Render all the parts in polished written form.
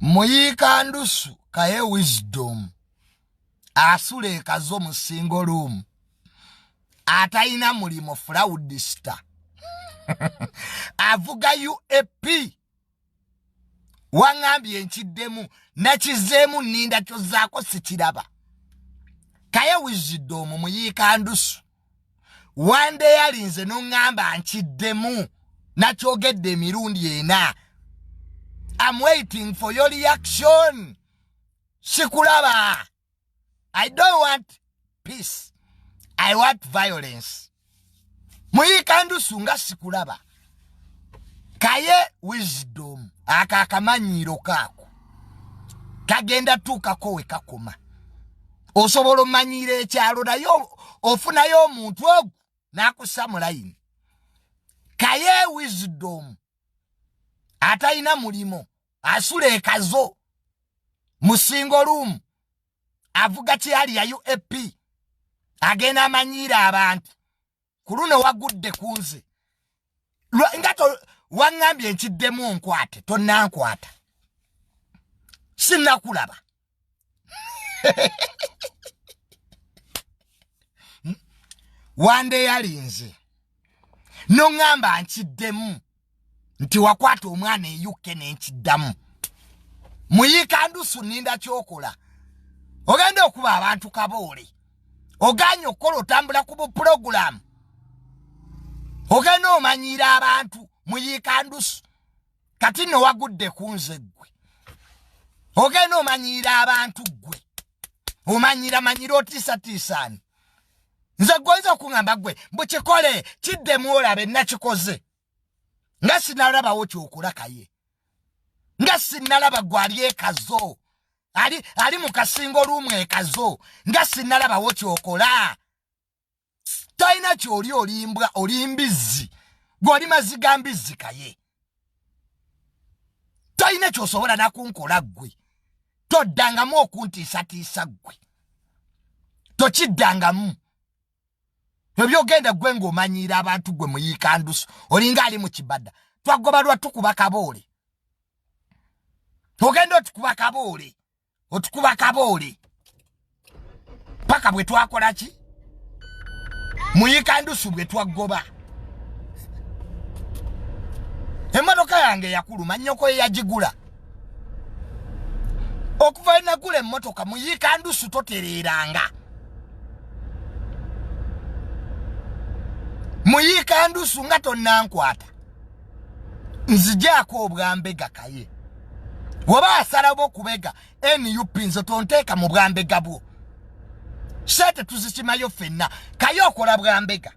Muyikandusu Kaye wisdom asule kazo mu single room ataina mulimo fraudista avuga UAP wangambye nchiddemu nakizemu ninda kyozako sikiraba. Kaye wisdom muyikandusu one day alinze nongamba nchiddemu nakyogedde emirundi ena. I'm waiting for your reaction. Sikulaba. I don't want peace. I want violence. Muyikandusu nga sikulaba. Kaye wisdom akakamanyiro kako kagenda tukako we kakoma. Osobola manyire ekyalo nayo ofunayo omuntu ogu nakusamulaini. Kaye wisdom ataina mulimo asule kazo mu single room avuga kyali ya UAP agena amanyira abantu kuluno wagudde kunze ngato wangambye nkiddemu nkwate tonnankwata sinnakulaba. Wande yalinze nongamba nkiddemu nti wakwata omwana eyukke n'enkiddamu. Muyikandusu ninda kyokola ogenda okuba abantu kaboole oganya okukola otambula ku buprogramu ogenda omanyira abantu. Muyikandusu kati no wagudde kunze gwe ogenda omanyira abantu gwe manyira otiisatiisani nze gwoyinza okungamba gwe mbukikole kiddemu olabe nakikoze nga sinalabawo kyokola Kaye nga sinalaba gwali ekazo ali mu kasingo lumu ekazo nga sinalabawo kyokola. Talina kyoli olimbwa olimbizi gwoli mazigambizi Kaye talina kyosobola nakunkola gwe toddangamu okuntiisatiisa gwe tokiddangamu ebyogenda gwe ng'omanyira abantu gwe muyikandusu olinga ali mu kibadda twagobalwa tukuba kaboole ogenda otukuba kaboole paka bwe twakola ki muyikandusu bwe twagoba. Emmotoka yange yakuluma nnyoko ye yagigula okuva enagula emmotoka muyikandusu totereranga. Muyikandusu nga tonnankwata nzijaako obwambega Kaye woba asalawo okubega NUP nze tonteeka mu bwambega bwo sete tuzikimayo ffenna. Kaye okola bwambega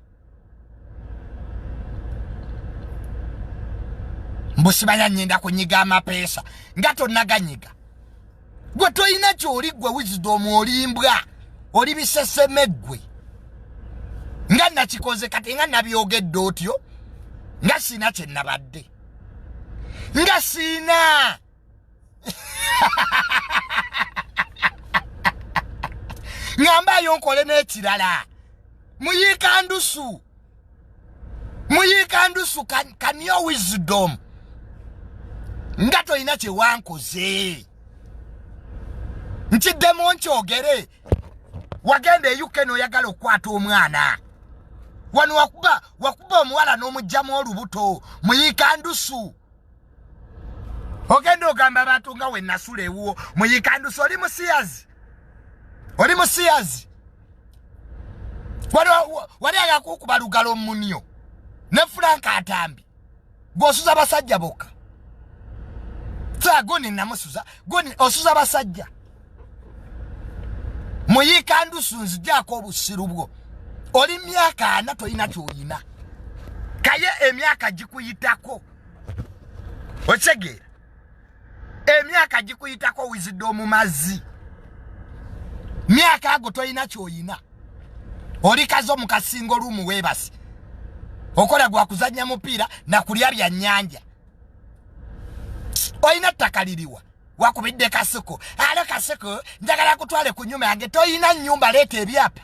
mbusimanya nyenda kunyiga amapeesa nga tonnaganyiga gwe toyina kyoli gwe wisdom olimbwa oli biseseme gwe nga nakikoze kati nga nabyogedde otyo nga sina kye nabadde nga sina ngambayo nkole n'ekirala. Muyikandusu can your wisdom nga toyina kye wankoze nkiddemu nkyogere wagenda eyuke n'oyagala okukwata omwana wano wakuba omuwala n'omugjamu olubuto. Muyikandusu ogenda ogamba abantu nga we nasula ewuwo. Muyikandusu oli musiyazi wali agakukuba lugalo mu Nnyo ne Frank Atambi gwosuza basajja bokka goni namusuza goni osuza basajja. Muyikandusu nzijaako obusiru bwo oli myaka ana toyina kyoyina. Kaye emyaka gikuyitako otegeera emyaka gikuyitako wisdom mazzi myaka ago toyina kyoyina. Oli kazo mu kasingo lumu weebasi okola gwa kuzanya mupiira na kulya bya nnyanja oyina takaliriwa wakubidde kasiko ale kasiko njagala kutwale ku nyumba yange toyina nyumba leta ebyapa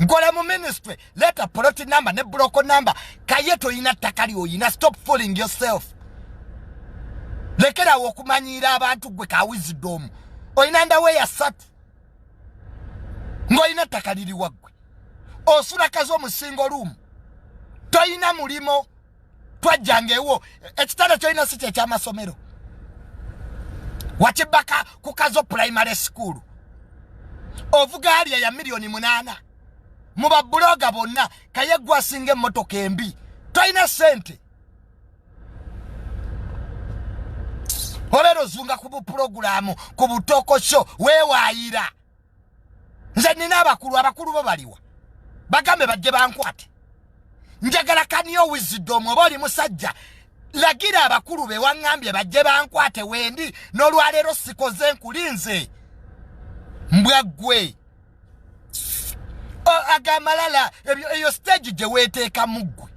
nkola mu ministry leta plot number ne block number Kaye toyina takali oyina. Stop fooling yourself. lekera okumanyira abantu gwe ka wisdom oyina ndawe ya satu ngoyina takaliri wagwe osula kazo musingo room toyina mulimo twajangewo ekitanda kyoyina si ky'amasomero wakibaka kukazo primary school ovuga aliya ya $8,000,000 muba bloga bonna Kaye gwasinga emmotoka embi toyina sente olero zunga ku programu ku butoko show wewaayira nze nina abakulu bo baliwa bagambe bajje bankwate njagala kaniyo wisdom oba oli musajja lagira abakulu be wangambye bajje bankwate wendi n'olwalero sikoze nkulinze mbwagwe agamalala eyo stage gye weeteeka muggwe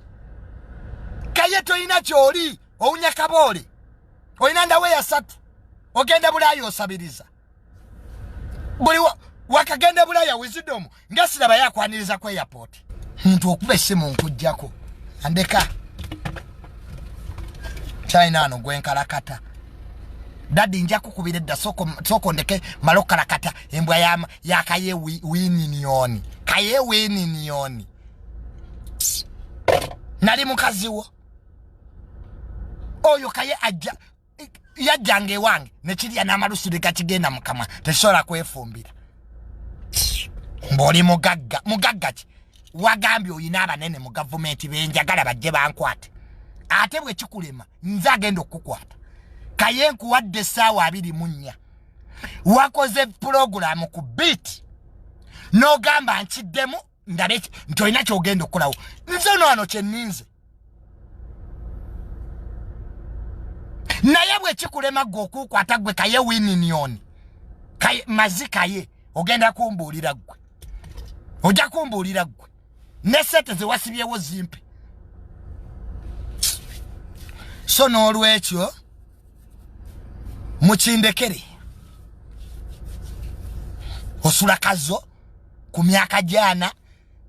Kaye toyina kyoli owunya kaboole oyina ndawe ya satu ogenda Bulaaya osabiriza buli wakagenda Bulaaya wisdom nga siraba yakwaniriza ku airport muntu okuba essimu nkujjako andeka China ano gwenkalakata dadi nja kukubira edda soko ndeke malokalakata embwa ya Kaye wininioni Kaye wininioni nali mukaziwo oyo Kaye ajja yajjange wange nekirya n'amalusire gakigenda mukama tesobola kwefumbira mboli mugagga ki wagambye oyina abanene mu gavumenti benjagala bajje bankwate ate bwe kikulema nze agenda okukwata Kaye nkuwadde essaawa 24 wakoze programu ku beat n'ogamba nkiddemu ndabe nti olina kyogenda okulawo nze ono kyenninze naye bwe kikulema gwe okukwata gwe Kaye wininioni Kaye mazi Kaye ogenda kumbuulira gwe ojja kumbuulira gwe ne sente ze wasibyewo zimpe so n'olwekyo mukindekere osula kazo ku myaka jana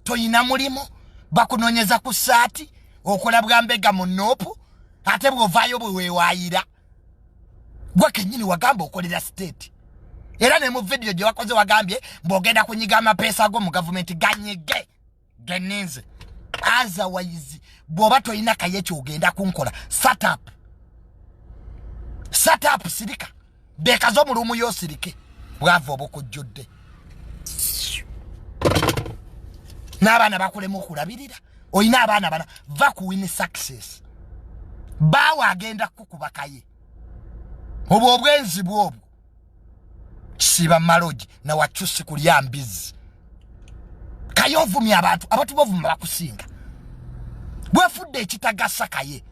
toyina mulimo bakunoonyeza ku saati okola bwambega mu nopu ate bwovaayo bwe weewaayira gwe kennyini wagamba okolera state era ne mu video gye wakoze wagambye mbogenda kunyiga amapeesa ago mu gavumenti ganyige geninze otherwise bw'oba toyina Kaye kyogenda kunkola sat up sirika bekazo mu lumu yosirike bwava obukujjudde n'abaana bakulemu okulabirira oyina abaana bana va ku win success bawa agenda kukuba Kaye obwo obwenzi bwobwo kisiba maloji na wachusi kulya mbizi Kaye ovumye abantu bovuma bakusinga bwefudde ekitagasa Kaye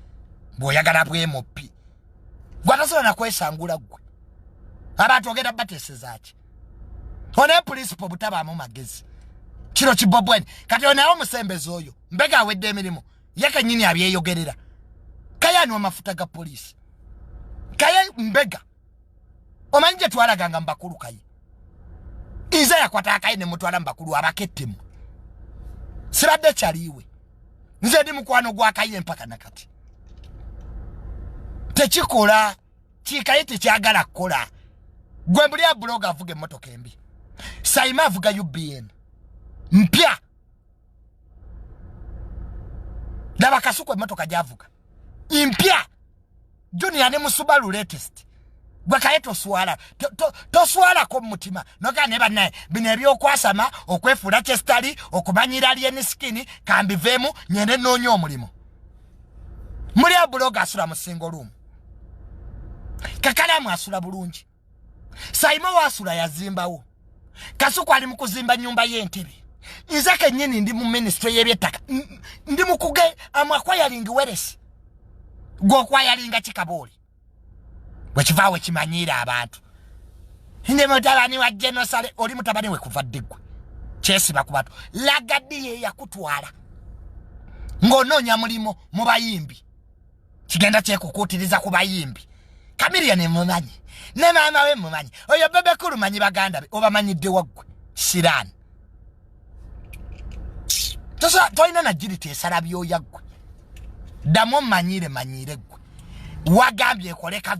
bw'oyagala bwemopi gwatasobola nakwesangula gwe abantu ogenda bateseza ki one principle butabaamu magezi kino kibobweni kati onawo omusembezi oyo mbega awedde emirimu ye kennyini abyeyogerera Kaye anywa amafuta ga poliisi Kaye mbega omanyi gye twalaganga mu bakulu Kaye nze yakwata Kaye ne mutwala mu bakulu abakettemu sibadde kyaliiwe nze ndi mukwano gwa Kaye mpaka nakati tekikola Kaye tekyagala kukola gwe mbuli ya blog avuga emmotoka embi Saima avuga UBN mpya laba Kasuku emmotoka gyavuga impya Junior ne Musubaru latest gwe Kaye toswala ko mutima noga ne bannaye bino ebyokwasama okwefuula kyestali okumanyira alien skin kambivemu nyende noonyo omulimo muli ya blog asula mu single room kakalamu asula bulungi Saima wasula yazimbawo Kasuku ali mu kuzimba nyumba y'entebe nze kennyini ndi mu ministry y'ebyettaka ndi mu kuge amakwayalingi weresi gw'okwayalinga kikabooli bwe kivaawo kimanyiira abantu ndi mutabani wa genosale oli mutabani we kuvadde gwe kyesiba ku bantu lagadi ye yakutwala ng'onoonya mulimo mu bayimbi kigenda kyekukuutiriza ku bayimbi Kamiliya ne mumanyi ne maama we mumanyi oyo bebekulu manyi baganda be obamanyidde waggwe sirani toyina na jiri tesala byoya ggwe ddamu manyire gwe wagambye koleka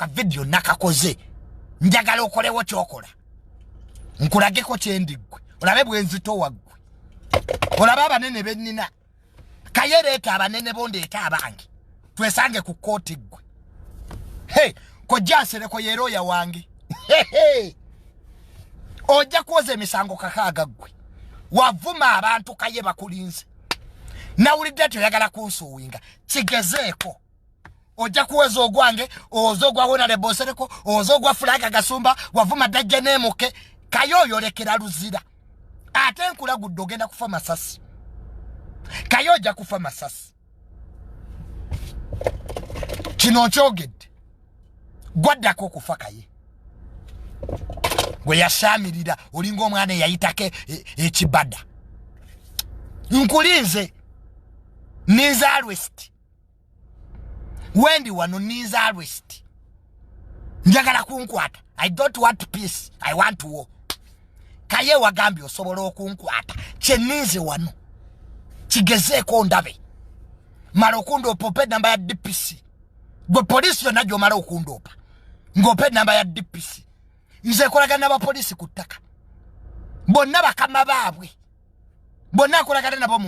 video nakakoze njagala okolewo kyokola nkulageko kyendigwe olabe bwenzito waggwe olaba abanene bennina kayereta abanene bondeeta abange twesange ku kooti gwe kojansereko yeroya wange ojja kuwoza emisango kakaaga gwe wavuma abantu Kaye bakulinze nawulidde toyagala kunsuwinga kigezeeko ojja kuweza ogwange ozogwa wona lebosereko ozogwa fulaga gasumba wavuma dajja nemuke Kaye oyolekera luzira ate nkulagudde ogenda kufa masasi Kaye ojja kufa masasi kino kyogedde gwaddako okufa Kaye gwe yashamirira olinga omwana yayitake ekibada nkulinze niza arrest wendi wano niza arrest njagala kunkwata I don't want peace I want war Kaye wagambye osobola okunkwata kyenize wano kigezeeko ndabe mara okundopa ope namba ya DPC gwe polisi yonna gy'omala okundopa ng'ope namba ya DPC nze kolagana n'abapolisi ku ttaka bonna bakama baabwe bonna akolagana nabo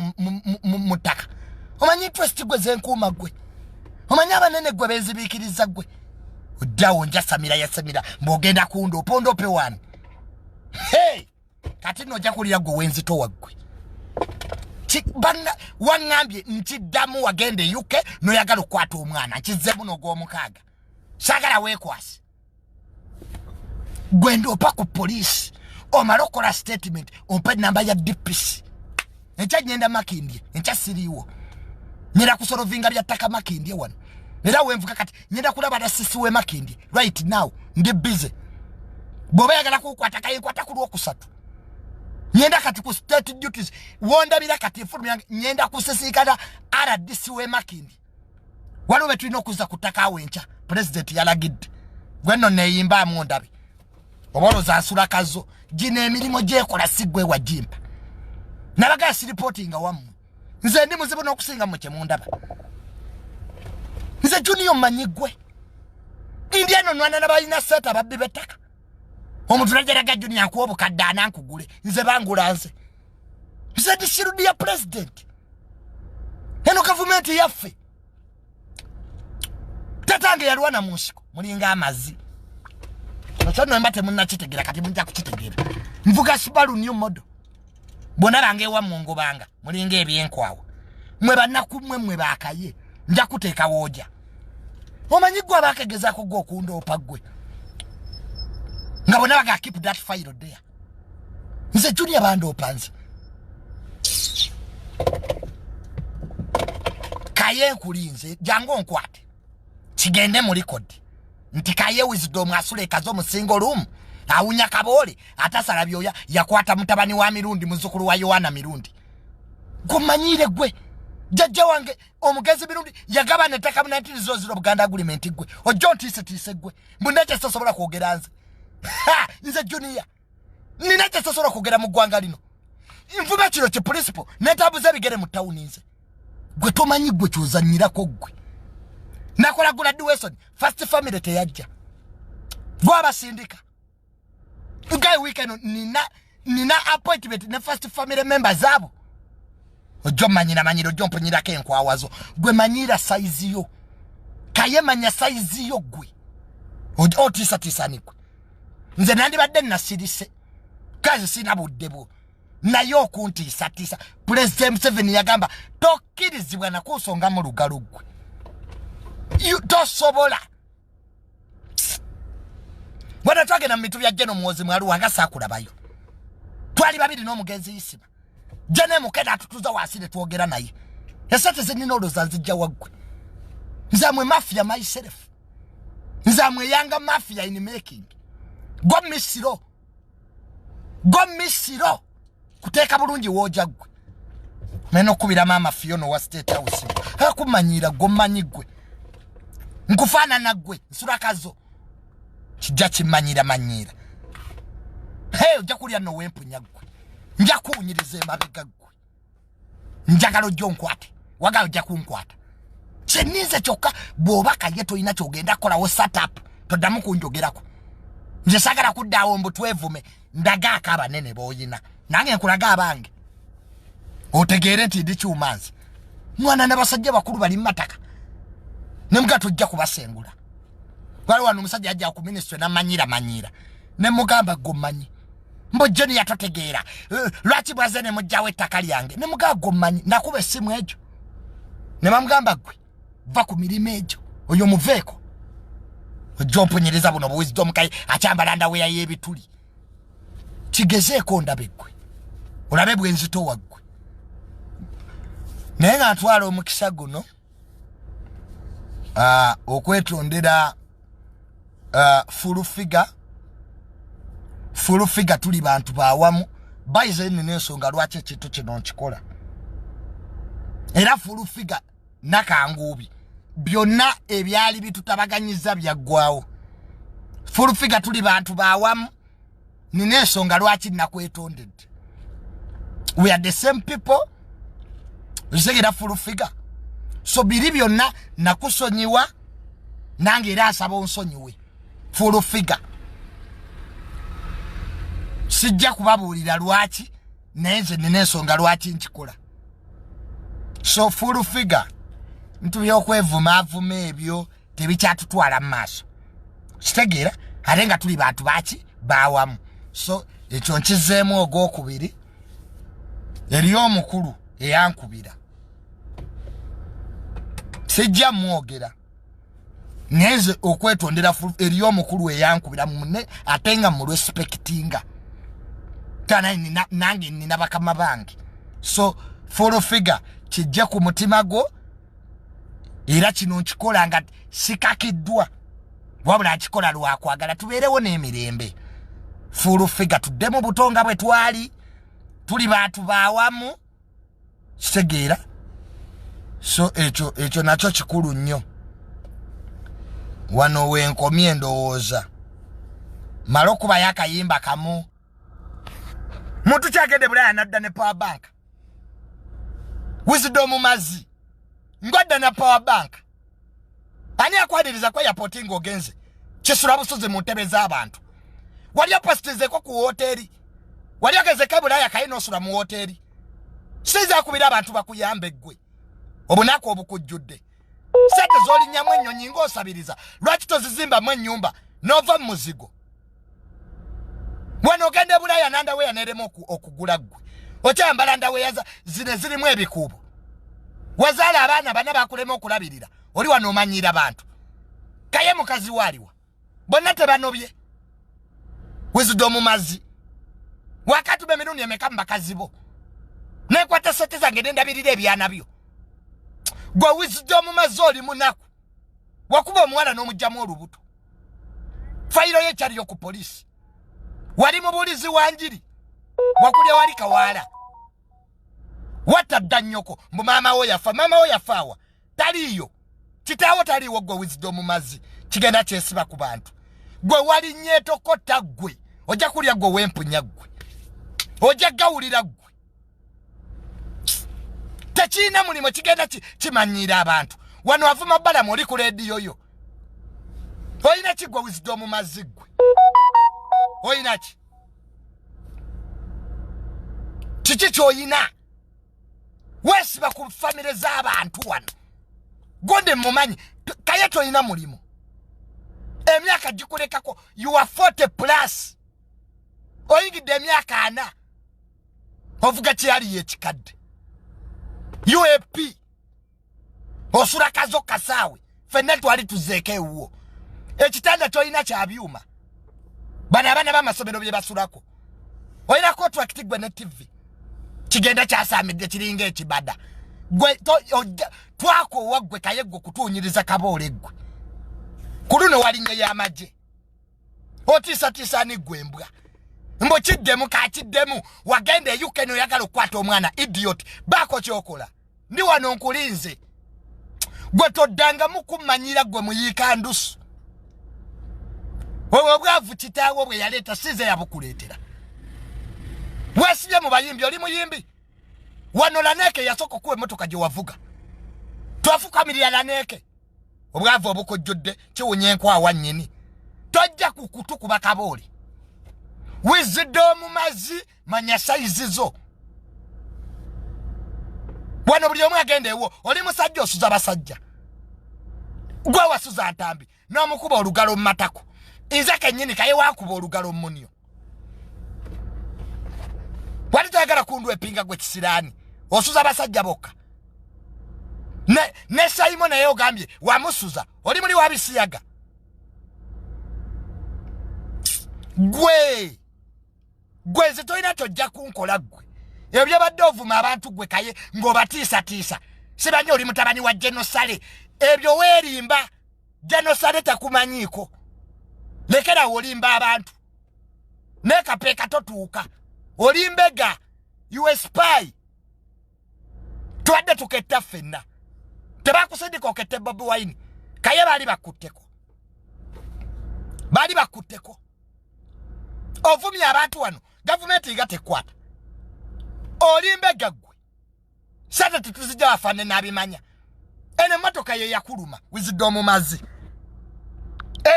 mu ttaka omanyi interest gwe zenkuuma gwe omanyi abanene gwe benzibiikiriza gwe oddawo njasamira yasamira mbogenda kundopa ondope wani kati nojja kulira gwe wenzito waggwe wangambye nkiddamu wagende UK noyagala okukwata omwana nkizzemu n'ogw'omukaaga saagala weekwase gwendo opa ku police omala okola statement ompe namba ya DPC enkya nyenda Makindye enkya siriiwo nyenda kusolovinga bya ttaka Makindye wano era wenvuga kati nyenda kulaba nasisi we Makindye right now ndi busy bw'oba yagala kukwata Kaye nkwata ku Lwokusatu nyenda kati ku state duties wondabira kati efulumu yange nyenda kusisiikana RDC we Makindye waliwo betulina okuza ku ttaka awo enkya president yalagidde gwenno neeyimbaamu ondabe oboloza asula kazo gino emirimu gyekola sigwe wajimpa nabagala siripotinga wammwe nze ndi muzibu n'okusinga mu kyemundaba nze Junior mmanyigwe indiano nwana nabalina seta babbi bettaka omuntu najalaga Junior akuwa obukadde ana nkugule nze bangula nze nze ndi shirudi ya president eno gavumenti yaffe tatange yalwana mu nsiko mulinga amazi Nochono mbate muna chitegera kati munja kuchitegera. Mvuga Subaru Nnyo model. Bona bange wa mungo banga. Mulinge ebyenkwawo. Mwe banaku mwe bakaye. Nja kuteeka woja. Omanyigwa bakegeza ko go kundo opagwe. Ngabona baga keep that file there. Nze Junior bando opanze. Kaye nkulinze jango nkwate. Kigende mu record. Nti Kaye wisdom asule kazo mu single room awunya kabole atasala byoya yakwata mutabani wa Mirundi muzukuru wa Yohana Mirundi gumanyire gwe jajja wange omugezi Mirundi yagaba netaka mu 1900 Buganda agreement gwe ojo ntise gwe mbundache sosobola kwogeranze nze Junior ninache sosobola kwogera mu gwanga lino invuba kiro ki principal netabuza bigere mu town nze gwe tomanyi gwe kyozanyirako gwe nakola gula Duweson first family teyajja gwaba sindika ugai weekend nina appointment ne first family members abo ojo manyira manyiro jompo nyira ke nkwawazo gwe manyira size yo Kaye manya size yo gwe ojo tisa nikwe nze nandi badde nasirise kazi sina buddebo nayo kunti satisa president 7 yagamba tokkirizibwa na kusonga mu lugalo gwe you tosobola wana twage na mitu ya jeno muozi mwaru wanga sakula bayo twali babiri n'omugenzi Isima jene mukeda atutuza wasile tuogera naye esate zenino lozanzija wagwe nzamwe mafia myself nzamwe yanga mafia in making go misiro kuteka bulungi wojagwe meno kubira mama Fiono wa state house hakumanyira gomanyigwe nkufana nagwe nsura kazo kijja kimanyira manyira ojja kulya no wempu nyagwe nja kunyirize mabega gwe njagalo jonkwate waga ojja kunkwata Chenize choka bwobaka ye toyina kyogenda kolawo setup toddamu kunjogerako. Nze sagala kuddawo mbu twevume ndaga akaba nene boyina. Nange nkulaga abange. Otegeere nti ndi kyumanzi. Mwana n'abasajja bakulu bali mataka. Nemuga tujja kubasengula. Wali wano omusajja ajja ku ministry manyira. Ne mugamba gommanyi. Mbojjeni yatotegeera. Lwaki bwaze ne mujjawo ettaka lyange. Ne mugamba gommanyi. Nakuba essimu ejo. Ne bamugamba gwe. Va ku mirimu ejo. Oyo muveeko. Ojompunyiriza buno wisdom Kaye akyambala ndaweya y'ebituli. Kigezeeko ndabe gwe. Olabe bwenzito waggwe. Naye nga atwala omukisa guno okwetondera full figure tuli bantu bawamu baize n'ensonga lwaki ekintu kino nkikola. Era full figure nakangubi byonna ebyali bitutabaganyiza byaggwawo. Full figure tuli bantu bawamu n'ensonga lwaki nakwetondedde. We are the same people. Nzegera full figure. So biri byonna nakusonyiwa nange era asaba onsonyiwe. Full figure. Sijja kubabuulira lwaki nenze n'ensonga lwaki nkikola. So full figure. Ntu byokwevuma ebyo tebikyatutwala mu maaso. Kitegeera ate nga tuli bantu baki bawamu. So ekyo nkizeemu ogwokubiri. Eriyo omukulu eyankubira. Sijja mwogera. Neze okwetondera eriyo omukulu eyankubira munne atenga mu respectinga. Tana nange nina bakama bange. So full figure kijja ku mutima go era kino nkikola nga sikakiddwa. Wabula nkikola lwakwagala tubeerewo n'emirembe. Full figure tuddemu butonga bwe twali. Tuli bantu bawamu. Kitegeera. So ekyo nakyo kikulu nnyo. Wano wenkomye ndowooza. Mala okuba yakayimba kamu. Muntu kyagende bulaya nadda ne power bank. Wisdom mazi. Ngodda na power bank. Ani akwadiriza kwa yapoti ng'ogenze. Kisula busoze mu ntebe z'abantu. Wali apasitizeko ku hoteri. Wali agezeko bulaya Kaye n'osula mu hoteri. Siza kubira abantu bakuyambe gwe. Obunaku obukujjudde. Sente z'olinnyamu ennyonyi ng'osabiriza. Lwaki tozizimba mu ennyumba n'ova mu muzigo? Wano ogende bulaya nandaweya n'erema okugula gwe. Okyambala ndaweya zino zirimu ebikuubo. Wazaala abaana bana bakulema okulabirira. Oli wano omanyira bantu. Kaye mukazi waliwa. Bonna tebanobye. Wisdom mazi. Wakatube mirundi emeka mu bakazi bo. Nekwata sente zange ndabirira ebyana byo. Gwe wisdom mazi oli munaku. Wakuba omuwala n'omugyamu olubuto. Fayiro ye kyaliyo ku polisi. Wali mubulizi wanjiri. Wakulya wali kawaala. Watadda nnyoko mbu maama wo yafa. Maama wo yafaawa. Taliyo. Kitaawo taliwo gwe wisdom mazi. Kigenda kyesiba ku bantu. Gwe wali nyeetokota gwe. Ojja kulya gwe wempunya gwe. Ojja gawulira gwe. Tekina mulimo kigenda kimanyira abantu. Wano avuma balamu oli ku rediyo yo. Oyina ki gwe wisdom mazi gwe? Oyina ki? Kiki ky'oyina? Weesiba ku famire z'abantu wano. Gonde mumanyi Kaye toyina mulimo. Emyaka gikulekako you are 40 plus. Oyingidde emyaka 4. Ovuga kyali yekikadde. UAP. Osula kazo kasaawe. Fenna twali tuzeeke ewuwo. Ekitanda toyina kya byuma. Bana abana b'amasomero bye basulako. Oyina contract gwe ne TV. Kigenda kyasamidde kiringa ekibada. Gwe twako waggwe Kaye gwe kutuunyiriza kaboole gwe. Kuluno walinye y'amagye. Otiisa ni gwembwa. Mbo kiddemu kakiddemu. Wagende yuke noyagala okukwata omwana idiot. Baako kyokola. Ndi wano nkulinze. Gwe toddanga mukumanyira gwe muyiika ndusu. Wewe obwavu kitaawo bwe yaleeta size yabukuleetera. Weesibye mu bayimbi oli muyimbi. Wano Laneke yasooka okuwa emmotoka gye wavuga. Twafukamirira laneke. Obwavu obukojjodde kiwunye enkwawa nnyini. Tojja kukutukuba kabooli. Wisdom mazi manya size zo. Wano buli omu agendeewo oli musajja osuza basajja. Gwe wasuza ntambi n'omukuba olugalo mu matako. Nze kennyini Kaye waakuba olugalo mu Nnyo. Wali toyagala kundu epinga gwe kisiraani. Osuza basajja bokka. Ne Simon naye ogambye wamusuza. Oli muli wabisiyaga. Gwe nze toyina tojja kunkola gwe. Ebyo badde ovuma abantu gwe Kaye ng'obatiisa. Sibanyi oli mutabani wa Genosale. Ebyo weerimba. Genosale takumanyiiko. Lekera olimba abantu. Nekapeeka totuuka. Olimbega. You spy. Tuwadde tuketta ffenna. Tebakusindika okette Bobi Wine. Kaye baali bakutteko. Ovumye abantu wano. Gavumenti nga tekwata. Olimbega gwe. Sate tutuzija wafane n'abimanya. Ene motoka ye yakuluma. Wisdom mazi.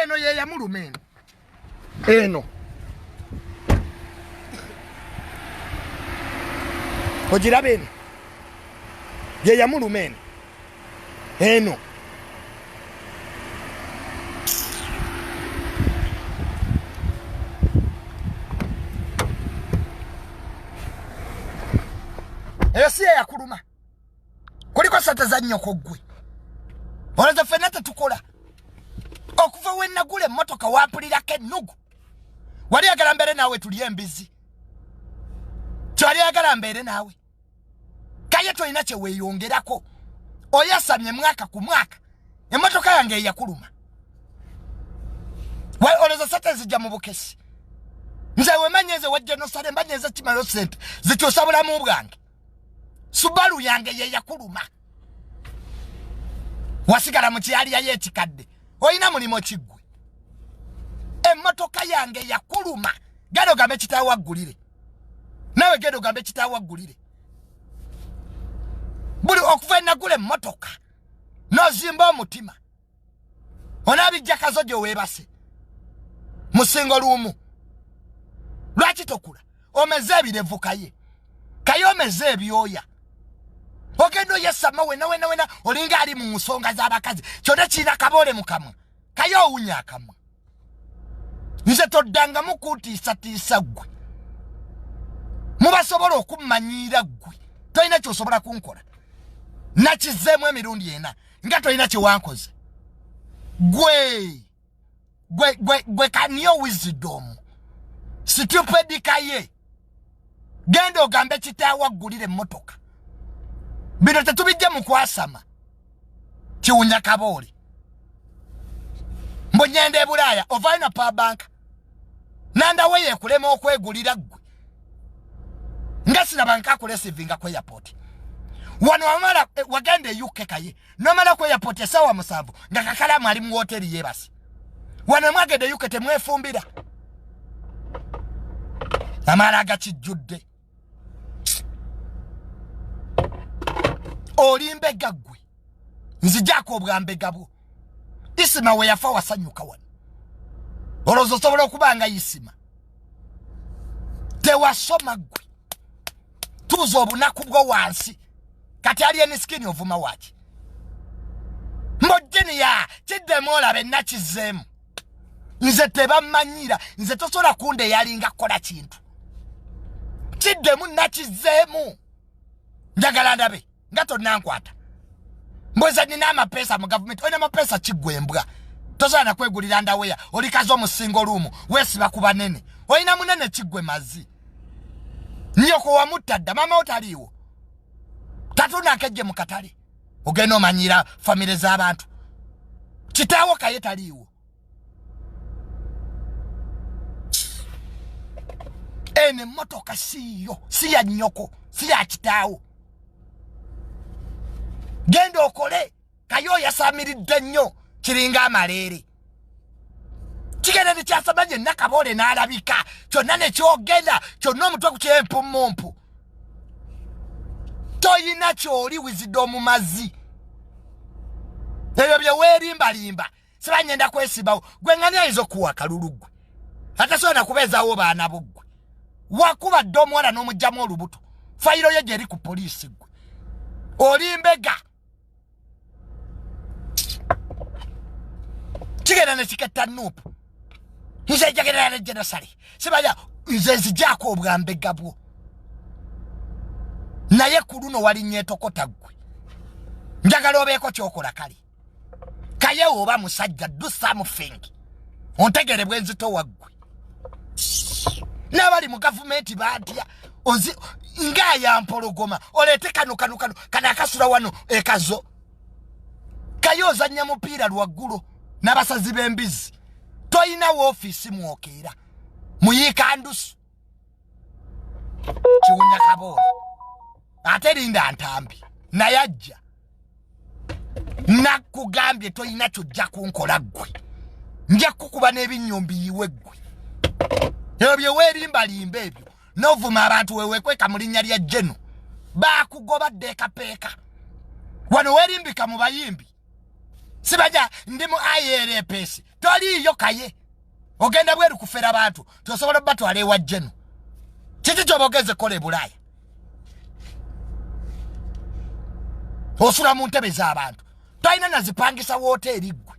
Eno ye yamuluma eno. Eno. Ojirabe eno. Ye yamuluma eno. Eno. Esi ya kuruma. Kuliko sate za Nnyo gwe. Olaza ffenna tetukola. Okuva we nagula emmotoka wampulirako ennugu. Wali agala mbeere naawe tuli embizi. Kyali agala mbeere naawe. Kaye tolina kye weeyongerako. Oyasamye mwaka ku mwaka. Emmotoka yange eyakuluma. Olaza sate zijja mu bukesi. Nze wemanyeze wa Genosale mbanyeze kimalo sente. Zikyusa bulamu bwange. Subaru yange ye yakuluma. Wasigala mu kyali yaye ekikadde. Oyina mulimo kiggwe. Emmotoka yange yakuluma. Gado gambe kitaawo aggulire. Nawe gado gambe kitaawo aggulire. Buli okuva nagula emmotoka. Nozimba omutima. Onabijja kazojo weebase. Musingo luumu. Lwaki tokula? Omeze ebirevu Kaye. Kaye omeze ebyoya. Ogendo yesama wena olinga ali mu nsonga z'abakazi. Kyonna kiina kaboole mu kamwa. Kaye owunya akamwa. Nze toddanga mukutiisatiisa ggwe. Mubasobola okummanyiira ggwe. Tolina ky'osobola kunkola. Nakizeemu emirundi ena. Nga tolina kye wankoze. Gwe Nnyo wisdom. Stupid Kaye. Genda ogambe kitaawo aggulire emmotoka. Bino tetubijja mu kwasama. Kiwunya kaboole. Mbonyende e Bulaaya ovaayo na power bank. Nandawe yeekulema okwegulira ggwe. Nga sinaba nkakulesivinga ku airport. Wano wamala wagenda e UK Kaye. Nomala ku airport essaawa 7 nga Kakalamu ali mu hoteri yeebase. Wano mwagenda e UK temwefumbira. Amala agakijjudde. Olimbega ggwe. Nzijjaako obwambega bwo. Isima we yafa wasanyuka wano. Olowooza osobola okuba nga Isima. Tewasoma ggwe. Tuuza obunaku bwo wansi. Kati ali enisikini ovuma waki. Mbojjeni ya kiddemu olabe nakizeemu. Nze tebammanyiira. Nze tosobola kunde yalinga kukola kintu. Kiddemu nakizeemu. Njagala ndabe. Nga tonnankwata. Mbweza nina amapeesa mu government. Olina amapeesa kiggwembwa. Tosobola na kwegulira ndaweya. Olikaza omusingo luumu. Weesiba ku banene. Olina munene kiggwe mazi. Nnyoko wamutadda. Mama otaliiwo. Tatuna nkejje mu katale. Ogenda omanyiira famire z'abantu. Kitaawo Kaye taliiwo. Ene motoka siyo. Si ya nnyoko. Si ya kitaawo. Genda okole. Kaye oyasamiridde nnyo. Kiringa amaleere. Kigenda nekyasabanye nakaboole n'alabika. Kyonna ne kyogenda. Kyonna omutwe ku kyempumumpu. Toyina kyoli wisdom mazi. ebyo bye weerimbalimba sibanyenda kwesibawo gwe ngani ayizo kuwa kalulugwe ate sona kubezawo baana bugwe wakuba domwala n'omujjamu olubuto fayiro ye geri ku poliisi gwe olimbega kigenda ne kiketta nuupu nze jagera ne jenosali sibaya nze zijako obwambega bwo naye kuluno wali nyetokota gwe njagala obeeko kyokola kali Kaye oba musajja do something ontegere bwenzito waggwe n'abali mu gavumenti batya ozi ngaya mpologoma olete kano kana akasula wano ekazo Kaye ozanya mupiira lwaggulu n'abasazi b'embizi toyina office muokeera muyika ndusu kiwunya kaboola ate linda ntambi nayajja nakugambye toyina kyojja kunkola ggwe nja kukuba n'ebinyombi yiwe ggwe ebyo weerimbalimba ebyo novuma abantu wewekweka mu linnya lya Jeno bakugobadde ekapeeka wano weerimbika mu bayimbi sibaja ndi mu IRPS toliyo Kaye ogenda bweru kufera abantu tosobola batwala ewa Jeno kiti kyobogeze kola Bulaaya osula mu ntebe z'abantu toyina nazipangisa woteri gwe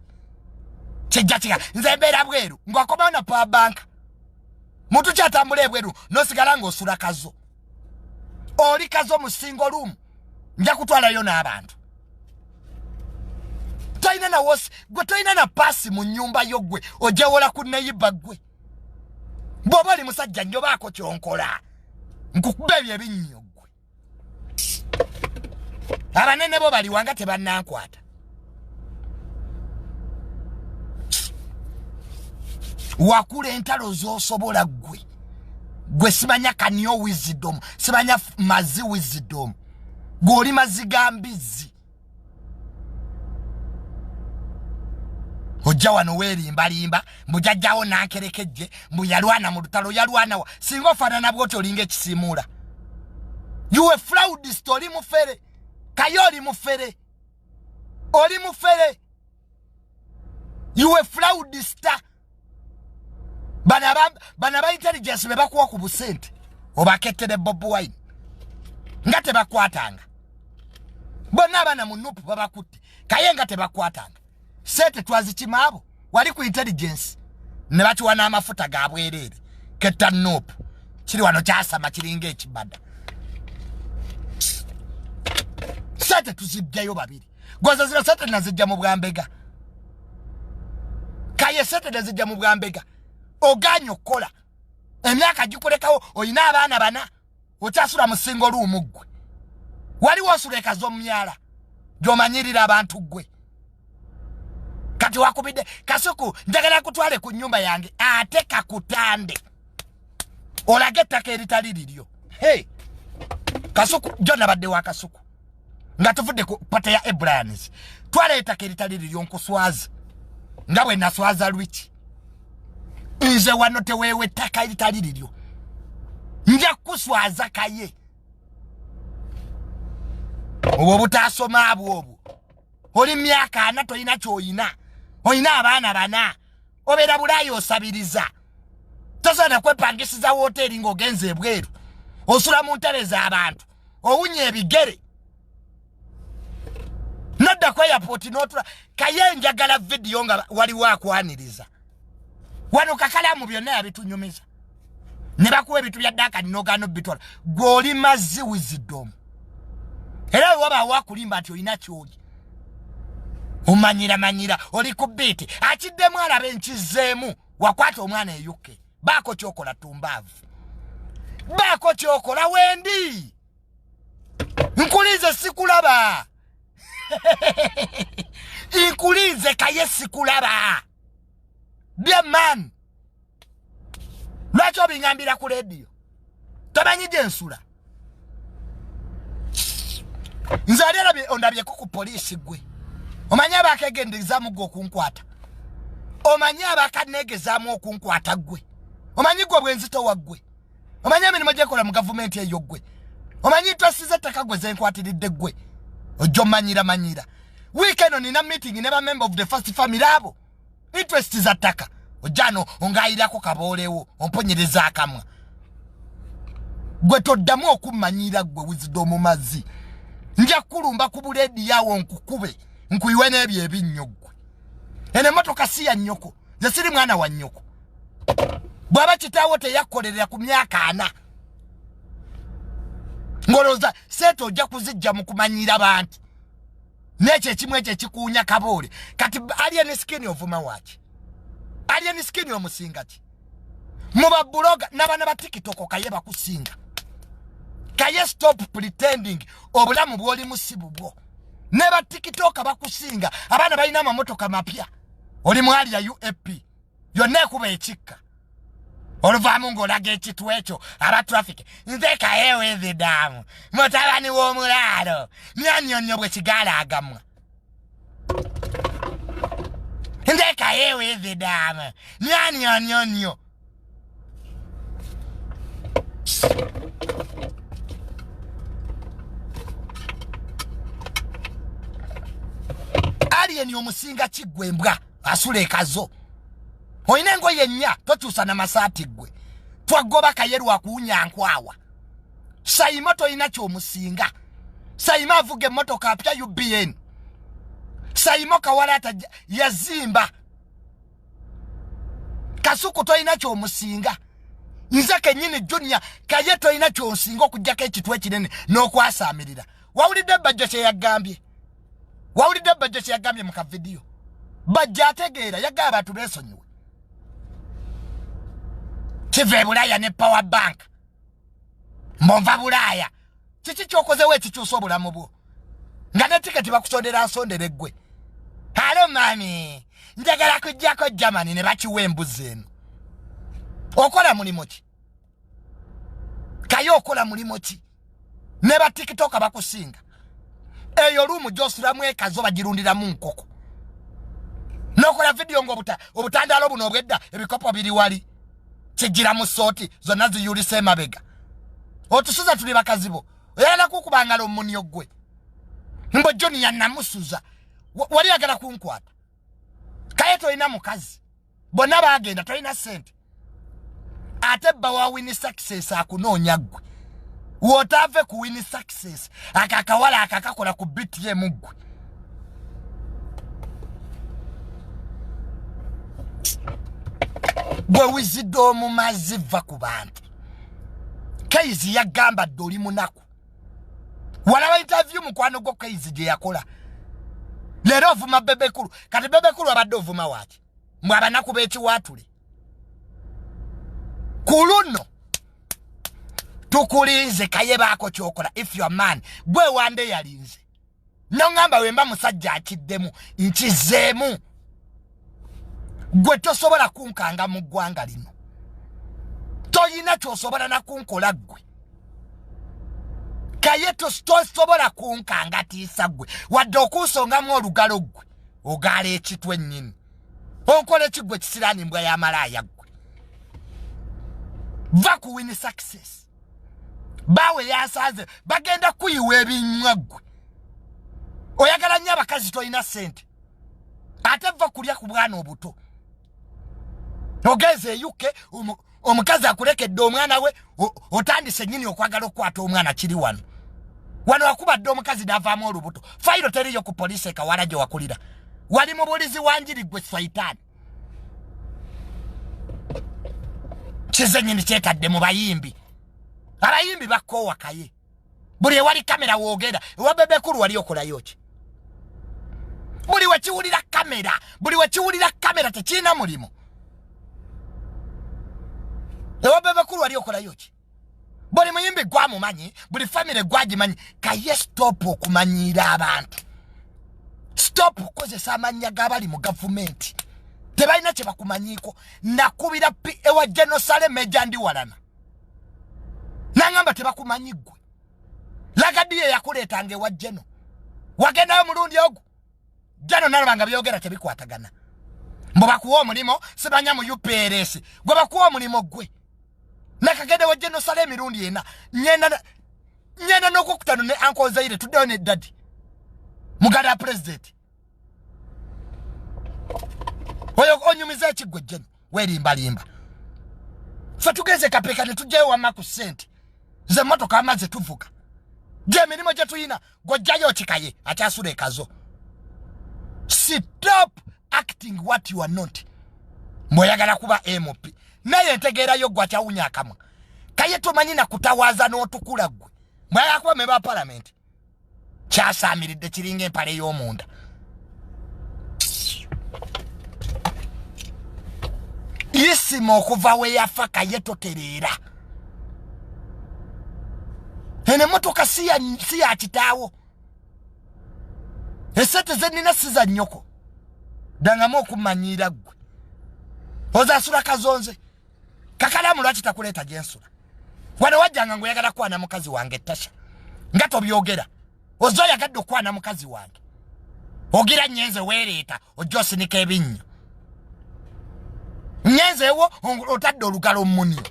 kijja nze mbeera bweru ng'akomawo na power bank muntu kyatambula ebweru nosigala ng'osula kazo oli kazo mu single room nja kutwalayo n'abantu toyina na wosi gwe toyina na pasi mu nnyumba yo gwe ojewola ku neyiba gwe bw'oba oli musajja njobaako kyonkola nkukuba ebyo ebinnyo gwe abanene bo bali wanga tebannankwata wakula entalo z'osobola gwe simanya Nnyo wisdom simanya mazi wisdom goli mazigambizi ojja wano weerimbalimba mbujajjawo nankerekejje mbuyalwana mu lutalo yalwana wa singa ofaanana bwoti olinga ekisimuula yuwe fraudist oli mufere Kaye oli mufere yuwe fraudista bana intelligence bebakuwa ku busente obakettere Bob Wine nga tebakwatanga bonna abana mu nupu babakutte Kaye nga tebakwatanga sente twazikimaabo wali ku intelligence ne bakiwa n'amafuta gabwerere ketta nupu kiri wano kyasama kiringa ekibada sente tuzibjayo babiri goza zira sente nazijja mu bwambega Kaye sente nazijja mu bwambega oganyo kola emyaka gikulekawo oyina abaana bana okyasula mu single room gwe wali wosuleka z'omyala gy'omanyirira abantu gwe kati wakubidde Kasuku njagala kutwale ku nnyumba yange ate kakutande olage ettaka eritali liryo Kasuku jonna badde wa Kasuku nga tuvudde ku pata ya Ebrans twale ettaka eritali liryo nkuswaza nga bwe naswaza lwiki nze wano teweewe ettaka eritali liryo nja kuswaza Kaye obwo butasoma abwo oli myaka ana toyina kyoyina oyina abaana bana obeera Bulaaya osabiriza tosaana kwepangisiza hoteri ng'ogenze ebweru osula mu ntebe z'abantu owunya ebigere nodda ku airport n'otula Kaye njagala vidiyo nga waliwo akwaniriza wano kakalamu byonna yabitunyumiza ne bakuwa ebitu bya ddaaka ninogaano bitwala gw'oli mazzi wisdom era wabaawo akulimba nti olina kyoli omanyira oli ku biiti akiddemu alaba enkizeemu wakwata omwana eyukke baako kyokola tumbaavu baako kyokola wendi nkulize sikulaba nkulize Kaye sikulaba dear man lwaki obiŋambira ku lediyo tomanyi gye nsula nze ali ondabyeko ku poliisi gwe omanyi abakegendezaamu gwe okunkwata omanyi abakaneegezaamu okunkwata gwe omanyi gwe bwenzito waggwe omanyi emirimu gyekola mu gavumenti eyo gwe omanyi twasize ettaka gwe zenkwatiridde gwe ojja omanyira Weekend nina meeting never member of the first family abo. Interest is attaka. Ojano ongaira ko kabolewo omponyereza akamwa. Gwe toddamu okumanyira gwe wisdom mazi. Nja kulumba kubuledi yawo nkukube nkuyiwe n'ebyo ebinnyoggwe. Ene motoka si ya nnyoko. Nze siri mwana wa nnyoko. Bwaba kitaawo teyakolera ku myaka 4. Ngoloza seto ojja kuzijja mu kumanyira bantu. Neche chimwe eche chikuunya kabole. Kati alien skin ovuma wachi. Alien skin omusingati. Muba bloga n'abana ba TikTok Kaye bakusinga. Kaye stop pretending obulamu bwoli musibubwo. Ne ba TikTok bakusinga abana balina amamotoka mapya. Oli mwali ya UAP. Yonna kuba ekikka. Oluvamu ng'olaga ekitu ekyo aba traffic. Nze Kaye w'ezidamu. Mutabani w'omulaalo. Nnyo bwe kigaala agamwa. Nze Kaye w'ezidamu. Nnyo. Alien omusinga kiggwembwa asula ekazo. Oyina engoye nnya tokyusa na masaati gwe. Twagoba Kaye lwakuunya nkwawa. Sayima toyina ky'omusinga. Sayima avuga emmotoka apya UBN. Sayima Kawalata yazimba. Kasuku toyina ky'omusinga. Nze kennyini Junior Kaye toyina ky'osinga okuggyako ekitu ekinene n'okwasaamirira. Wawulidde Bajja kye yagambye? Wawulidde Bajja kye yagambye mu kavidiyo? Bajja ategeera yagamba abantu beesonyiwe. Kive Bulaya ne Power Bank. Mbonva Bulaya. Kiki kyokozewo ekikyusa obulamu bwo? Nga ne tiketi bakusondera nsondere gwe. Halo mami. Njagala kujjako Germany ne bakiwa embuzi eno. Okola mulimo ki? Kaye okola mulimo ki? Ne ba TikTok bakusinga. Eyo lumu josulamu ekazo bagirundiramu nkoko. Nokola video obutandalo buno obwedda ebikopo biri wali. Kigira mu sooti zonna ziyulise emabega. Otusuza tuli bakazibo. Oyagala kukubangala omunyo gwe. Mbo Johnny yannamusuza. Wali yagala kunkwata. Kaye toyina mukazi. Bonna baagenda toyina sente. Ate bba wa win success akunoonya gwe. Wotave ku win success. Akakawala akakakola ku BTM gwe. Gwe wizidomu maziva ku bantu. Kaizi yagamba doli munaku. Walaba interview mukwano gwo Kaizi gye yakola. Lero ovuma bebekulu. Kati bebekulu abadde ovuma waki. Mwaba naku bekiwatule. Kuluno. Tukulinze Kaye baako kyokola. If you are man. Gwe wande yalinze. Nongamba wemba musajja akiddemu. Nkizeemu. Gwe tosobola kunkanga mu ggwanga lino. Toyina kyosobola na kunkola gwe. Kaye tosobola kunkanga tiisa gwe. Wadde okunsongamu olugalo gwe. Ogaala ekitwe nnyini. Onkola ekigwe kisiraani mbwa y'amalaaya gwe. Va ku win success. Bawe yasaze bagenda kuyiwa ebinywa gwe. Oyagala nnyo abakazi toyina sente. Ate va kulya ku bwana obuto. Ogeze yuke omukazi akulekedde omwana we otandise nnyini okwagala okwata omwana kiri wano. Wano wakubadde omukazi n'avaamu olubuto. Fayiro teriyo ku poliisi ekawala gye wakulira. Wali mu bulizi wanjiri gwe Swaitani. Kize nnyini kyetadde mu bayimbi. Abayimbi bakoowa Kaye. Buli ewali kamera woogera. Ewa bebekulu wali okolayo ki? Buli wekiwulira kamera. Buli wekiwulira kamera tekirina mulimo. Ewa bebekulu wali okolayo ki? Buli muyimbi gwamumanyi. Buli famire gwagimanyi. Kaye stop okumanyira abantu. Stop okukozesa amannya g'abali mu gavumenti. Tebalina kye bakumanyiiko. Nakubira ewa Jerusalem ejja ndi walana. Nangamba tebakumanyi gwe. Lagadiye yakuleetanga ewa Jeno. Wagendayo mulundi ogwo. Jeno nalabanga byogera tebikwatagana. Mbo bakuwa omulimo sibanya mu UPRS. Gwe bakuwa omulimo gwe. Nakagende wa Jerusalem mirundi ena. Nyenda n'okukutano ne Uncle Zaire tuddeyo ne Daddy. Mugada president. Oyo onyumiza ekigwe jeno werimba limba. Fa tugeze kapeka ne tujewa maku sente. Ze motoka amaze tuvuka. Je mirimo je tuyina gojjayo Kaye akyasule kazo. Stop acting what you are not. Moyagala kuba MP. Naye ntegeera yo gwa kyawunya akamwa. Kaye tomanyi na kutawaza n'otukula gwe. Moyagala kuba member parliament. Kyasamiridde kiringa empale y'omunda. Isimo okuva we yafa Kaye totereera. Ene motoka si ya kitaawo. Esete zenina siza nnyoko. Dangamo okumanyira gwe. Ozasula kazonze. Kakalamu lwaki takuleeta gyensula. Wano wajjanga nguyagala kwana mukazi wange Tasha. Ngato byogera. Ozoyagadde okwana mukazi wange. Ogira nyenze wereeta ojosinika ebinnyo. Nyenze wo otadde olugalo munyo.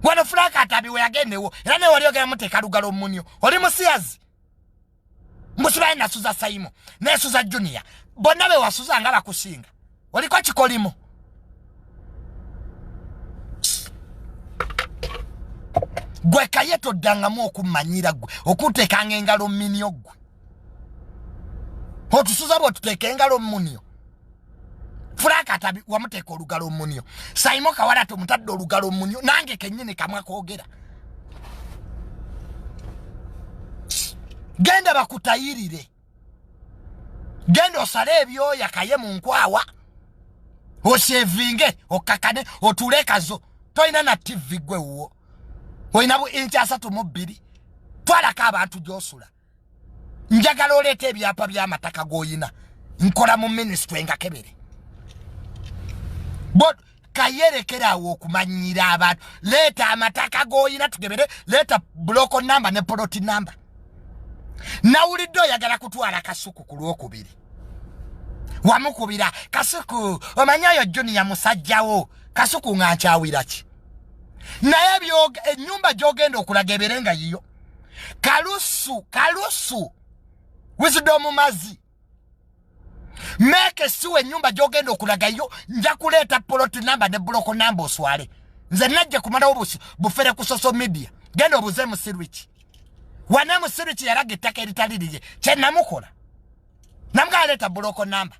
Wano Frank atabiwe yagendewo era ne wali ogera muteka lugalo munyo. Oli musiyazi. Musulaye nasuza Saimo nesuza Junior. Bonna be wasuza nga bakusinga. Oliko kikolimo. Gwe Kaye toddangamu okumanyira gwe okutekanga engalo minyo gwe. Otusuza bo tuteka engalo munyo. Frank atabi wamuteka olugalo munyo. Saimo kawala tumutadde olugalo munyo nange kennyini kamwa koogera. Genda bakutayirire. Genda osale ebyoya Kaye mu nkwawa. Oshevinge okakane otulekazo. Toyina na TV gwe uwo. Oyina bu inch 32. Twalaka abantu gyosula. Njagala oleeta ebyapa by'amataka goyina. Nkola mu ministry nga kebere. But Kaye lekerawo okumanyira abantu. Leeta amataka goyina tugebere. Leeta block number ne plot number. Nawulidde oyagala kutwala Kasuku ku Lwokubiri. Wamukubira Kasuku omanyayo Junior musajjawo. Kasuku ng'ankyawira ki? Naye ennyumba gy'ogenda okulaga eberenga yiyo. Kalusu Wisdom Mazi. Meke siwe ennyumba gy'ogenda okulaga yiyo nja kuleeta plot number ne block number oswale. Nze najja kumalawo bufere ku social media. Genda obuze mu Sirwich. Wane mu Sirwich yalaga ettaka eritaliriye. Kye namukola. Namugaleeta block number.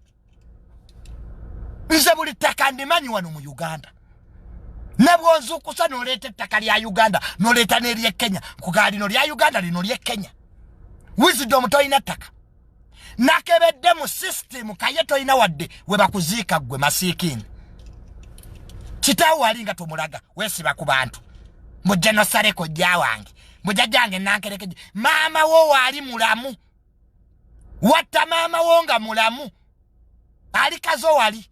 Nze buli ttaka ndimanyi wano mu Uganda. Nebwonzukusa n'oleeta ettaka lya Uganda n'oleeta n'erye Kenya. Kugaa lino lya Uganda lino lye Kenya. Wisdom toyina ttaka. Nakebedde mu system Kaye toyina wadde we bakuziika gwe masiikini. Kitaawo ali nga tomulaga weesiba ku bantu. Mujja nossaleko jja wange. Mujja jange nankerekeje. Maama wo waali mulamu. Watta maama wo nga mulamu. Ali kazo wali.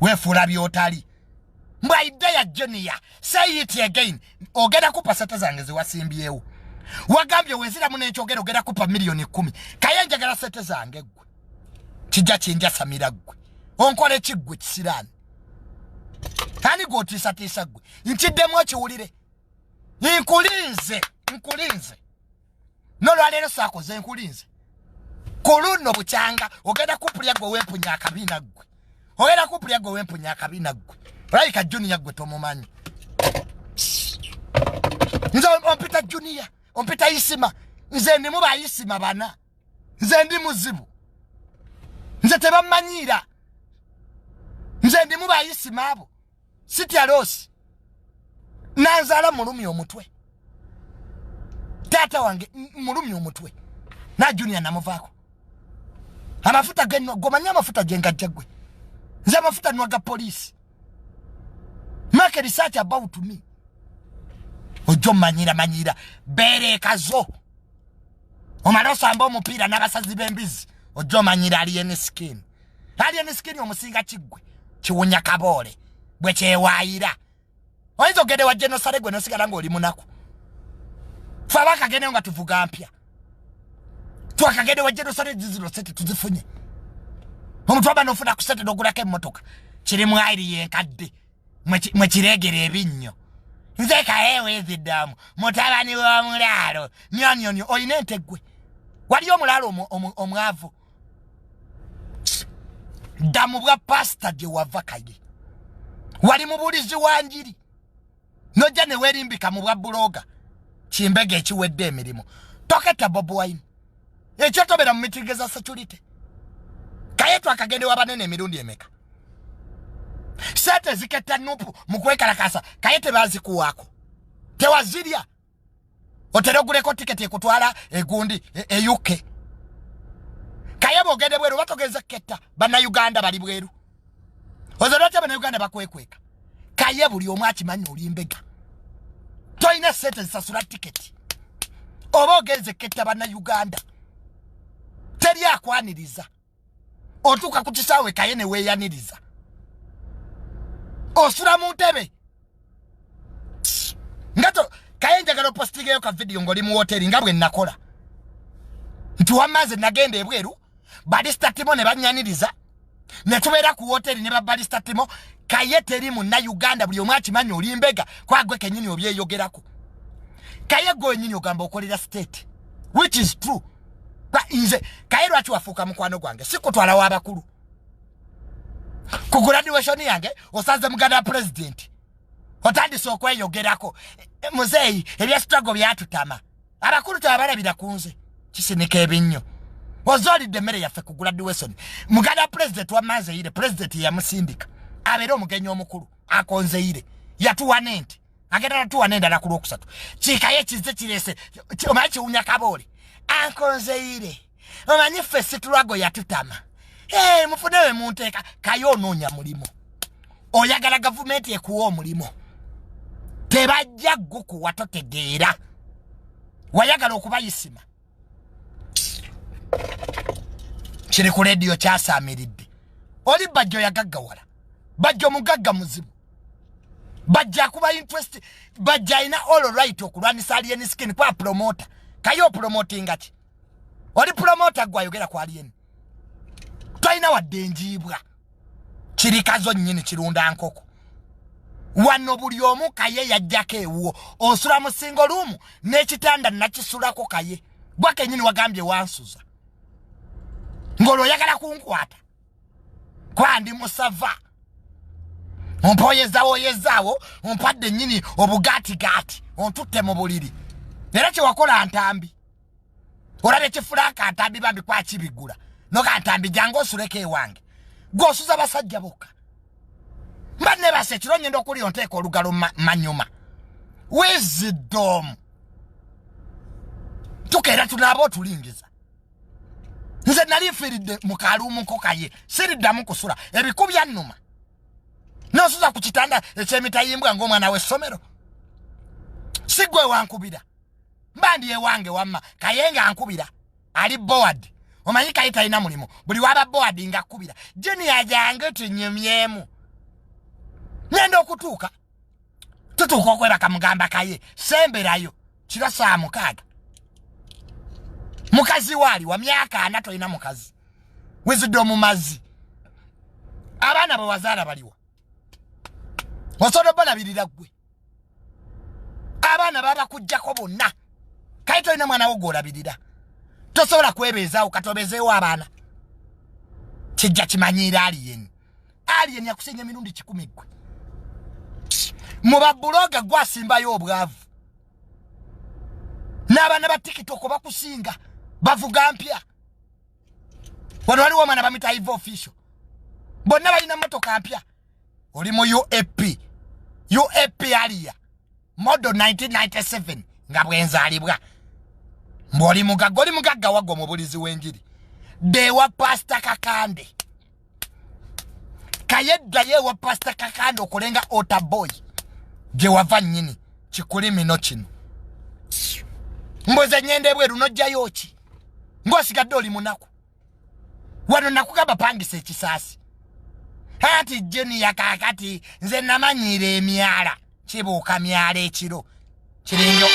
Wefuula by'otali. Mbwaidde ya Junior. Say it again. Ogenda kupa sente zange ziwasimbyewo. Wagambye weziramu n'ekyogera ogenda kupa milioni 10. Kaye njagala sente zange gwe. Kijja kinja Samira gwe. Onkole kiggwe kisiraani. Ani gwotiisatiisa gwe. Nkiddemu okiwulire. Nkulinze. Nolwaleero saakoze nkulinze. Kuluno bukyanga ogenda kupulya gwe wempunya akabina gwe. Ogenda kupulya gwe wempunya akabina gwe. Raika Junior gwe tomumanyi. Nze ompita Junior, ompita Isima. Nze ndi muba Isima bana. Nze ndi muzibu. Nze tebamanyira. Nze ndi muba Isima abo. Sitya Rosi. Nanzala mulumi omutwe. Tata wange mulumi omutwe. Na Junior namuvaako. Amafuta geno gomanya amafuta jenga jagwe. Nze amafuta nwaga police. Make research about me. Ojo manyira bere kazo. Omarosa amba omupira n'abasazi b'embizi. Ojo manyira alien skin omusinga kigwe. Kiwunya kabole. Bwe kyewayira. Oyinza ogende wa genocide gwe nosigala ng'oli munaku. Fa bakagende nga tuvuga mpya. Twakagende wa genocide ziziro sete tuzifunye. Omuntu aba nofuna ku sete n'ogulako emmotoka. Kiri mu ayiri yenkadde. Mwe kiregere ebinnyo. Nze Kaye weeziddamu. Mutabani w'omulaalo. Nnyo oyina ente gwe. Wali omulaalo omwavu. damu bwa pastor je wava Kaye wali mubulizi wanjiri nojja ne werimbika mu bwa bloga chimbege ekiwedde emirimu toketa Bob Wine ekyo tobera mu mitigeza security Kaye twakagende wabanene emirundi emeka sete ziketa nupu mukwekalakasa Kaye tebazikuwako tewazirya otero guleko tiketi ekutwala egundi UK Kaye bogende bweru batogeza ketta bana Uganda bali bweru ozolote bana Uganda bakwekweka Kaye buli omu akimanyi olimbega toina sete zisasula tiketi oba ogeze ketta bana Uganda teri akwaniriza otuka ku kisaawe Kaye ne weeyaniriza osula mu ntebe ngato Kaye njagala postingeyo ka video ngoli mu hoteli nga bwe nakola nti wamaze nagenda ebweru balista timo ne banyaniriza ne tubeera ku hoteli ne balista timo Kaye teri mu na Uganda buli omu akimanyi olimbega kwagwe kenyini obyeyogerako Kaye go nyinyi ogamba okolera state which is true ba inze Kaye lwaki wafuuka mukwano gwange sikutwala w'abakulu ku graduation yange osaze muganda president otandise okweyogerako muzeeyi ebya struggle byatutama abakulu tabalabira kunze kisinike ebinnyo ozolidde emmere yaffe ku graduation muganda president wamazeire president yamusindika abeera omugenyi omukulu akonzeire yatuwana ente agenda natuwana endala ku lwokusatu Kaye kize kirese omanyi kiwunya kaboole ankonzeire omanyi ffe situlwago yatutama mufunewe munteeka Kaye onoonya mulimu oyagala gavumenti ekuwa omulimu tebajja gukuwa totegeera wayagala okubayisima kiri ku radio kyasaamiridde oli bajjo yagaggawala bajjo mugagga muzibu bajja kuba interest bajja ina all right okulwanisa alien skin kwa promoter Kaye promoting ati oli promoter gwayogera kwa alien toina wadde njibwa kirikazo nnyini kirunda nkoko wano buli omu Kaye yajjako ewuwo osula mu single room n'ekitanda nakisulako Kaye bwake nnyini wagambye wansuza ngolo yagala kunkwata kwandi musava ompoyezaawo ompadde nnyini obugaati ontutte mu buliri era kyewakola ntambi olabe kifulaka ntambi bambi kwakibigula noka ntambi jangu osuleko ewange gwosuza basajja bokka mbanne base ekiro nyenda okuli onteeka olugalo manyuma wisdom tukeera tunaaba otulingiza nze nali nfiiridde mu kaluumu nko Kaye siriddamu kusula ebiku byannuma nosuza ku kitanda ekyemitayimbwa ng'omwana w'essomero sigwe wankubira mbandi ewange wamma Kaye nga ankubira ali board omanyi Kaye talina mulimu buli waba board nga akubira junior jange tunyumyemu nenda okutuuka tutuuka okwebaka mugamba Kaye semberayo kiro saa 6 mukazi wali wa myaka 4 toyina mukazi wisdom mazi abaana bwe wazaala baliwa osobola balabirira gwe abaana baba kujjako bonna Kaye toyina mwana wo gw'olabirira tosobola kwebeezaawo katobezeewo abaana kijja kimanyiira alien yakusenya emirundi 10 gwe mu babuloga gwasimbayo obwavu n'abaana ba TikTok bakusinga bavuga mpya wano waliwo omwana bamita Ivo official bonna balina mmotoka mpya oli mu UAP aliya model 1997 nga bwenzaalibwa mboli mugagga wagwa mu bulizi w'enjiri dewa pasta kakande Kaye ddayo wa pasta kakande okulenga ota boy gye wava nnyini kikuli mino kino mboze nyende bweru nojjayo ki ng'osigadde oli munaku wano nakugamba pangisa ekisaasi anti junior kakati nze namanyiira emyala kibuuka myala ekiro kiringo